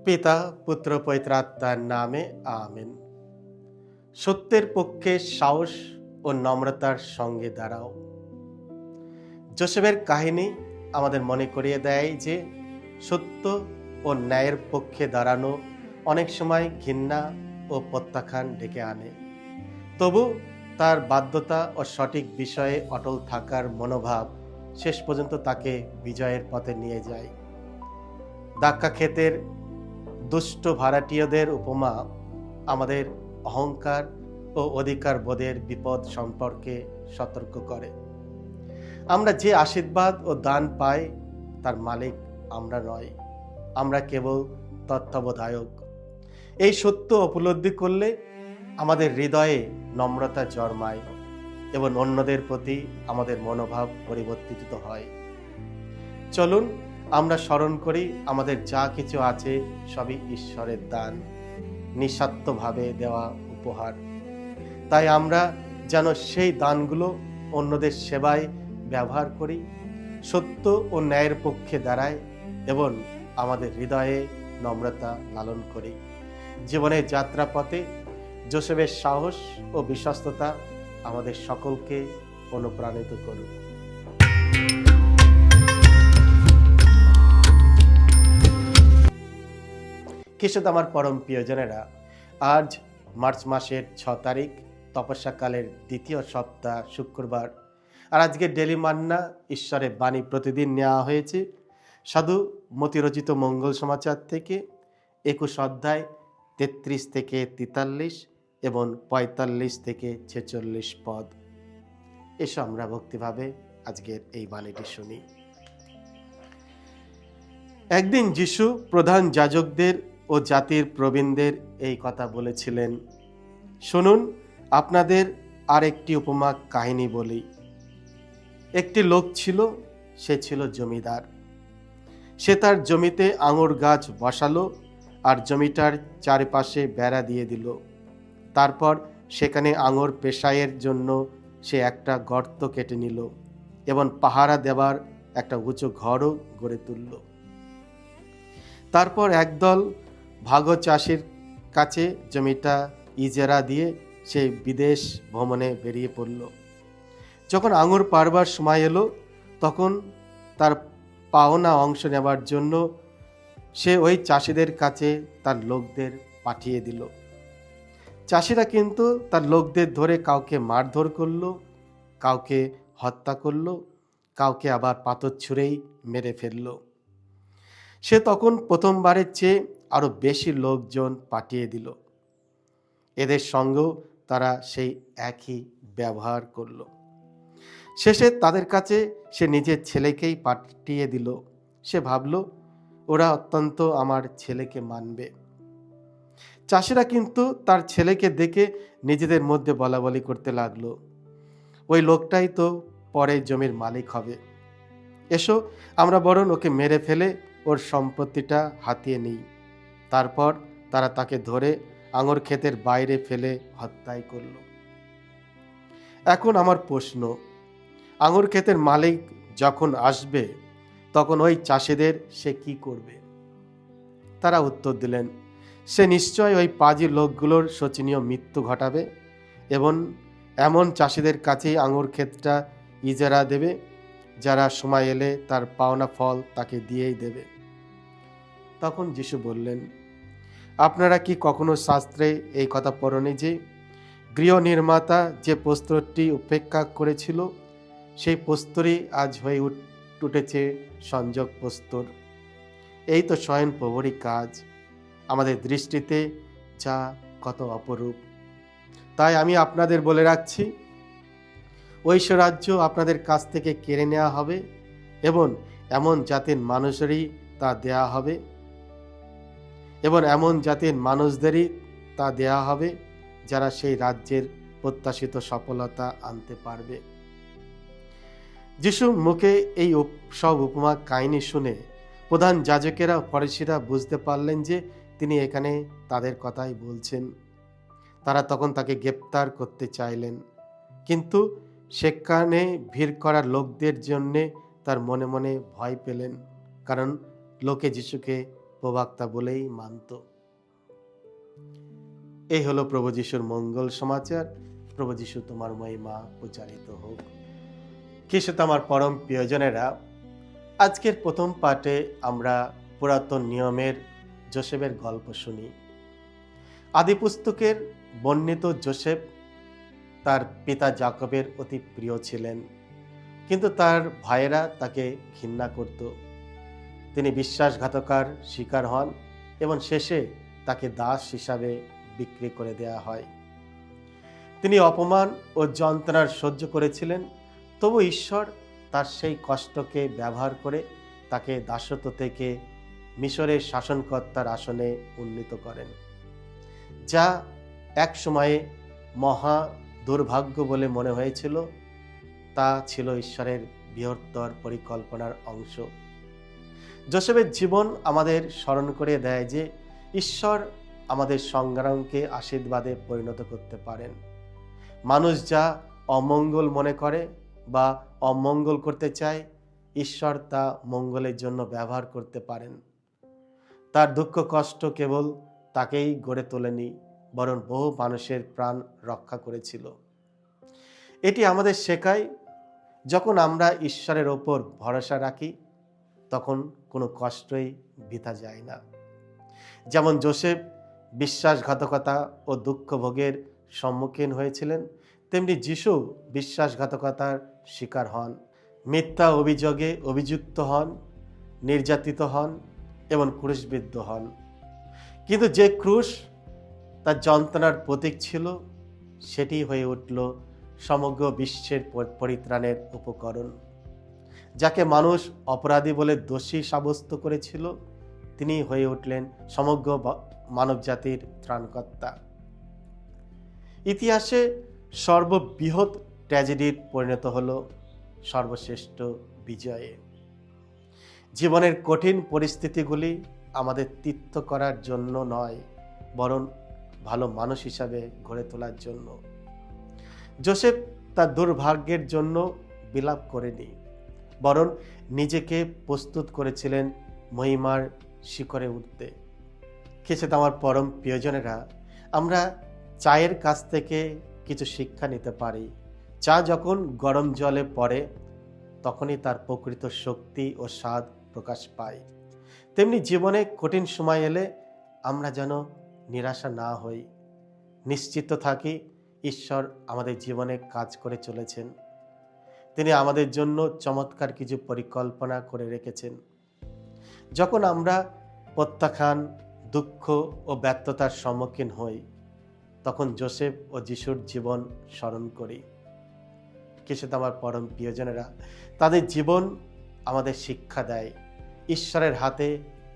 পিতা পুত্র পবিত্রাত্মার নামে আমেন। সত্যের পক্ষে সাহস ও নম্রতার সঙ্গে দাঁড়াও। যোসেফের কাহিনী আমাদের মনে করিয়ে দেয় যে সত্য ও ন্যায়ের পক্ষে দাঁড়ানো অনেক সময় ঘৃণা ও প্রত্যাখ্যান ডেকে আনে। তবু তার বাধ্যতা ও সঠিক বিষয়ে অটল থাকার মনোভাব শেষ পর্যন্ত তাকে বিজয়ের পথে নিয়ে যায়। দাক্কা ক্ষেতের দুষ্ট ভাড়াটিয়াদের উপমা আমাদের অহংকার ও অধিকার বোধের বিপদ সম্পর্কে সতর্ক করে। আমরা যে আশীর্বাদ ও দান পাই তার মালিক আমরা নয়, আমরা কেবল তত্ত্বাবধায়ক। এই সত্য উপলব্ধি করলে আমাদের হৃদয়ে নম্রতা জন্মায় এবং অন্যদের প্রতি আমাদের মনোভাব পরিবর্তিত হয়। চলুন আমরা স্মরণ করি আমাদের যা কিছু আছে সবই ঈশ্বরের দান, নিঃস্বার্থভাবে দেওয়া উপহার। তাই আমরা যেন সেই দানগুলো অন্যদের সেবায় ব্যবহার করি, সত্য ও ন্যায়ের পক্ষে দাঁড়াই এবং আমাদের হৃদয়ে নম্রতা লালন করি। জীবনের যাত্রাপথে যোসেফের সাহস ও বিশ্বস্ততা আমাদের সকলকে অনুপ্রাণিত করুক। খ্রিস্ট আমার পরম প্রিয়জনেরা, আজ মার্চ মাসের 6 তারিখ, তপস্যাকালের দ্বিতীয় সপ্তাহ, শুক্রবার। আর আজকে ডেলি মান্না ঈশ্বরের বাণী প্রতিদিন নেওয়া হয়েছে সাধু মতি রচিত মঙ্গল সমাচার থেকে 21 অধ্যায় 33 থেকে 43 এবং 45 থেকে 46 পদ। এসো আমরা ভক্তিভাবে আজকের এই বাণীটি শুনি। একদিন যিশু প্রধান যাজকদের ও জাতির প্রবীণদের এই কথা বলেছিলেন, শুনুন, আপনাদের আর একটি উপমা কাহিনী বলি। একটি লোক ছিল, সে ছিল জমিদার। সে তার জমিতে আঙুর গাছ বসালো আর জমিটার চারপাশে বেড়া দিয়ে দিল। তারপর সেখানে আঙুর পেশাইয়ের জন্য সে একটা গর্ত কেটে নিল এবং পাহারা দেওয়ার একটা উঁচু ঘরও গড়ে তুলল। তারপর একদল ভাগো চাষির কাছে জমিটা ইজারা দিয়ে সে বিদেশ ভ্রমণে বেরিয়ে পড়ল। যখন আঙুর পাড়বার সময় এলো, তখন তার পাওনা অংশ নেবার জন্য সে ওই চাষিদের কাছে তার লোকদের পাঠিয়ে দিল। চাষিরা কিন্তু তার লোকদের ধরে কাউকে মারধর করলো, কাউকে হত্যা করলো, কাউকে আবার পাথর ছুঁড়েই মেরে ফেললো। সে তখন প্রথমবারের চেয়ে আরো বেশি লোকজন পাঠিয়ে দিল। এদের সঙ্গেও তারা সেই একই ব্যবহার করলো। শেষে তাদের কাছে সে নিজের ছেলেকেই পাঠিয়ে দিল। সে ভাবল, ওরা অত্যন্ত আমার ছেলেকে মানবে। চাষিরা কিন্তু তার ছেলেকে দেখে নিজেদের মধ্যে বলাবলি করতে লাগলো, ওই লোকটাই তো পরে জমির মালিক হবে। এসো আমরা বরং ওকে মেরে ফেলে ওর সম্পত্তিটা হাতিয়ে নিই। তারপর তারা তাকে ধরে আঙুর ক্ষেতের বাইরে ফেলে হত্যাই করল। এখন আমার প্রশ্ন, আঙুর ক্ষেতের মালিক যখন আসবে তখন ওই চাষিদের সে কি করবে? তারা উত্তর দিলেন, সে নিশ্চয় ওই পাজি লোকগুলোর শোচনীয় মৃত্যু ঘটাবে এবং এমন চাষিদের কাছেই আঙুর ক্ষেতটা ইজারা দেবে যারা সময় এলে তার পাওনা ফল তাকে দিয়েই দেবে। তখন যিশু বললেন, আপনারা কি কখনো শাস্ত্রে এই কথা পড়েনি যে গৃহ নির্মাতা যে প্রস্তরটি উপেক্ষা করেছিল সেই প্রস্তরই আজ হয়ে উঠেছে সংযোগ প্রস্তর। এই তো স্বয়ং প্রভুরই কাজ, আমাদের দৃষ্টিতে যা কত অপরূপ। তাই আমি আপনাদের বলে রাখছি, ঐশ্বরাজ্য আপনাদের কাছ থেকে কেড়ে নেওয়া হবে এবং এমন জাতির মানুষেরই তা দেয়া হবে এবং এমন জাতির মানুষদেরই তা দেয়া হবে যারা সেই রাজ্যের প্রত্যাশিত সফলতা আনতে পারবে। যিশুর মুখে এই সব উপমা কাহিনী শুনে প্রধান যাজকেরা ফরিসিরা বুঝতে পারলেন যে তিনি এখানে তাদের কথাই বলছেন। তারা তখন তাকে গ্রেপ্তার করতে চাইলেন, কিন্তু সেখানে ভিড় করা লোকদের জন্যে তার মনে মনে ভয় পেলেন, কারণ লোকে যিশুকে প্রবক্তা বলেই মানত। এই হলো প্রভু যিশুর মঙ্গল সমাচার। প্রভু যিশু তোমার মহিমা প্রচারিত হোক। খ্রিস্ট আমার পরম প্রিয়জনেরা, আজকের প্রথম পাঠে আমরা পুরাতন নিয়মের যোসেফের গল্প শুনি। আদি পুস্তকের বর্ণিত যোসেফ তার পিতা যাকবের অতি প্রিয় ছিলেন, কিন্তু তার ভাইয়েরা তাকে ঘৃণা করত। তিনি বিশ্বাসঘাতকতার শিকার হন এবং শেষে তাকে দাস হিসাবে বিক্রি করে দেয়া হয়। তিনি অপমান ও যন্ত্রণার সহ্য করেছিলেন, তবু ঈশ্বর তার সেই কষ্টকে ব্যবহার করে তাকে দাসত্ব থেকে মিশরের শাসনকর্তার আসনে উন্নীত করেন, যা এক সময়ে মহা দুর্ভাগ্য বলে মনে হয়েছিল। তা ছিল ঈশ্বরের বৃহত্তর পরিকল্পনার অংশ। যোসেফের জীবন আমাদের স্মরণ করে দেয় যে ঈশ্বর আমাদের সংগ্রামকে আশীর্বাদে পরিণত করতে পারেন। মানুষ যা অমঙ্গল মনে করে বা অমঙ্গল করতে চায়, ঈশ্বর তা মঙ্গলের জন্য ব্যবহার করতে পারেন। তার দুঃখ কষ্ট কেবল তাকেই গড়ে তোলেনি, বরং বহু মানুষের প্রাণ রক্ষা করেছিল। এটি আমাদের শেখায়, যখন আমরা ঈশ্বরের ওপর ভরসা রাখি তখন কোনো কষ্টই বৃথা যায় না। যেমন যোসেফ বিশ্বাসঘাতকতা ও দুঃখ ভোগের সম্মুখীন হয়েছিলেন, তেমনি যিশু বিশ্বাসঘাতকতার শিকার হন, মিথ্যা অভিযোগে অভিযুক্ত হন, নির্যাতিত হন এবং ক্রুশবিদ্ধ হন। কিন্তু যে ক্রুশ তার যন্ত্রণার প্রতীক ছিল, সেটি হয়ে উঠল সমগ্র বিশ্বের পরিত্রাণের উপকরণ। যাকে মানুষ অপরাধী বলে দোষী সাব্যস্ত করেছিল, তিনি হয়ে উঠলেন সমগ্র মানবজাতির ত্রাণকর্তা। ইতিহাসে সর্ববৃহৎ ট্র্যাজেডির পরিণত হল সর্বশ্রেষ্ঠ বিজয়ে। জীবনের কঠিন পরিস্থিতিগুলি আমাদের তীর্থ করার জন্য নয়, বরং ভালো মানুষ হিসাবে গড়ে তোলার জন্য। যোসেফ তার দুর্ভাগ্যের জন্য বিলাপ করেনি, বরং নিজেকে প্রস্তুত করেছিলেন মহিমার শিখরে উঠতে। খ্রিস্ট আমার পরম প্রিয়জনেরা, আমরা চায়ের কাছ থেকে কিছু শিক্ষা নিতে পারি। চা যখন গরম জলে পড়ে তখনই তার প্রকৃত শক্তি ও স্বাদ প্রকাশ পায়। তেমনি জীবনে কঠিন সময় এলে আমরা যেন নিরাশা না হই, নিশ্চিত থাকি ঈশ্বর আমাদের জীবনে কাজ করে চলেছেন। তিনি আমাদের জন্য চমৎকার কিছু পরিকল্পনা করে রেখেছেন। যখন আমরা প্রত্যাখ্যান, দুঃখ ও ব্যর্থতার সম্মুখীন হই, তখন যোসেফ ও যিশুর জীবন স্মরণ করি। খ্রিস্ট আমার পরম প্রিয়জনেরা, তাদের জীবন আমাদের শিক্ষা দেয় ঈশ্বরের হাতে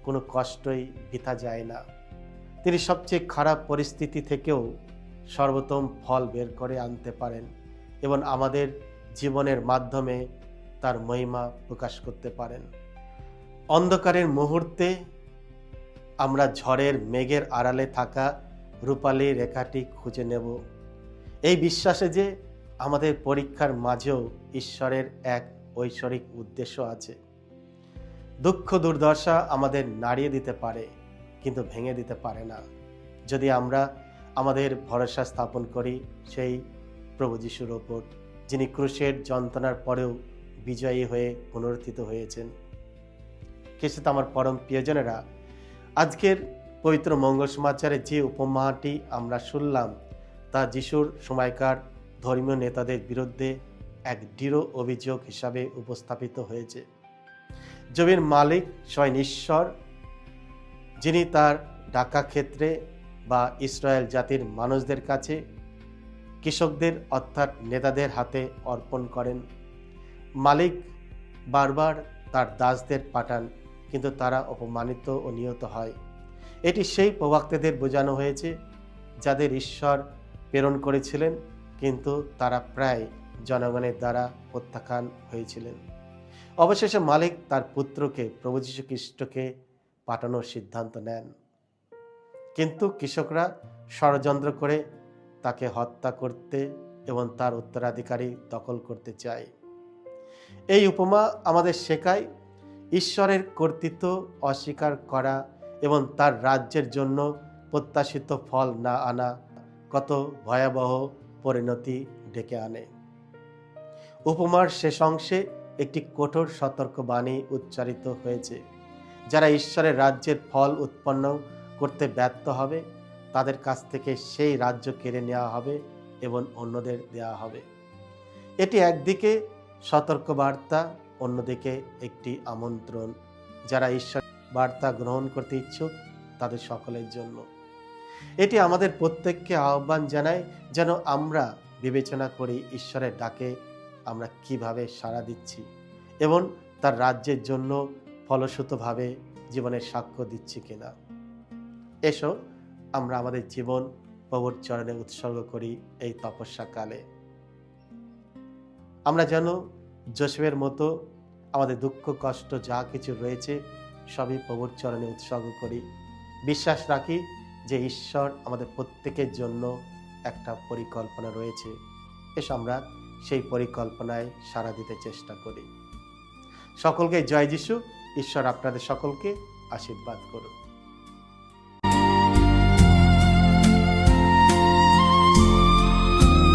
কোনো কষ্টই বৃথা যায় না। তিনি সবচেয়ে খারাপ পরিস্থিতি থেকেও সর্বোত্তম ফল বের করে আনতে পারেন এবং আমাদের জীবনের মাধ্যমে তার মহিমা প্রকাশ করতে পারেন। অন্ধকারের মুহূর্তে আমরা ঝড়ের মেঘের আড়ালে থাকা রূপালী রেখাটি খুঁজে নেব, এই বিশ্বাসে যে আমাদের পরীক্ষার মাঝেও ঈশ্বরের এক ঐশ্বরিক উদ্দেশ্য আছে। দুঃখ দুর্দশা আমাদের নাড়িয়ে দিতে পারে, কিন্তু ভেঙে দিতে পারে না, যদি আমরা আমাদের ভরসা স্থাপন করি সেই প্রভু যিশুর ওপর, যিনি ক্রুশের যন্ত্রণার পরেও বিজয়ী হয়ে পুনরুত্থিত হয়েছেন। খ্রিস্ট আমার পরম প্রিয়জনেরা, আজকের পবিত্র মঙ্গল সমাচারে যে উপমাটি আমরা শুনলাম, তা যিশুর সময়কার ধর্মীয় নেতাদের বিরুদ্ধে এক দৃঢ় অভিযোগ হিসাবে উপস্থাপিত হয়েছে। জমির মালিক স্বয়ং ঈশ্বর, যিনি তার ডাকা ক্ষেত্রে বা ইসরায়েল জাতির মানুষদের কাছে কৃষকদের অর্থাৎ নেতাদের হাতে অর্পণ করেন। মালিক বারবার তার দাসদের পাঠান, কিন্তু তারা অপমানিত ও নিহত হয়। এটি সেই প্রবক্তাদের বোঝানো হয়েছে যাদের ঈশ্বর প্রেরণ করেছিলেন, কিন্তু তারা প্রায় জনগণের দ্বারা প্রত্যাখ্যান হয়েছিলেন। অবশেষে মালিক তার পুত্রকে প্রভু যীশু খ্রিস্টকে পাঠানোর সিদ্ধান্ত নেন, কিন্তু কৃষকরা ষড়যন্ত্র করে তাকে হত্যা করতে এবং তার উত্তরাধিকারী দখল করতে চায়। এই উপমা আমাদের শেখায় ঈশ্বরের কর্তৃত্ব অস্বীকার করা এবং তার রাজ্যের জন্য প্রত্যাশিত ফল না আনা কত ভয়াবহ পরিণতি ডেকে আনে। উপমার শেষ অংশে একটি কঠোর সতর্কবাণী উচ্চারিত হয়েছে। যারা ঈশ্বরের রাজ্যের ফল উৎপন্ন করতে ব্যর্থ হবে, তাদের কাছ থেকে সেই রাজ্য কেড়ে নেওয়া হবে এবং অন্যদের দেওয়া হবে। এটি একদিকে সতর্কবার্তা, অন্যদিকে একটি আমন্ত্রণ যারা ঈশ্বর বার্তা গ্রহণ করতে ইচ্ছুক তাদের সকলের জন্য। এটি আমাদের প্রত্যেককে আহ্বান জানায় যেন আমরা বিবেচনা করি ঈশ্বরের ডাকে আমরা কিভাবে সাড়া দিচ্ছি এবং তার রাজ্যের জন্য ফলশ্রুতভাবে জীবনের সাক্ষ্য দিচ্ছি কিনা। এসো আমরা আমাদের জীবন প্রভুর চরণে উৎসর্গ করি এই তপস্যাকালে। আমরা যেন যোসেফের মতো আমাদের দুঃখ কষ্ট যা কিছু রয়েছে সবই প্রভুর চরণে উৎসর্গ করি। বিশ্বাস রাখি যে ঈশ্বর আমাদের প্রত্যেকের জন্য একটা পরিকল্পনা রয়েছে। এসো আমরা সেই পরিকল্পনায় সাড়া দিতে চেষ্টা করি। সকলকে জয় যিশু। ঈশ্বর আপনাদের সকলকে আশীর্বাদ করুন।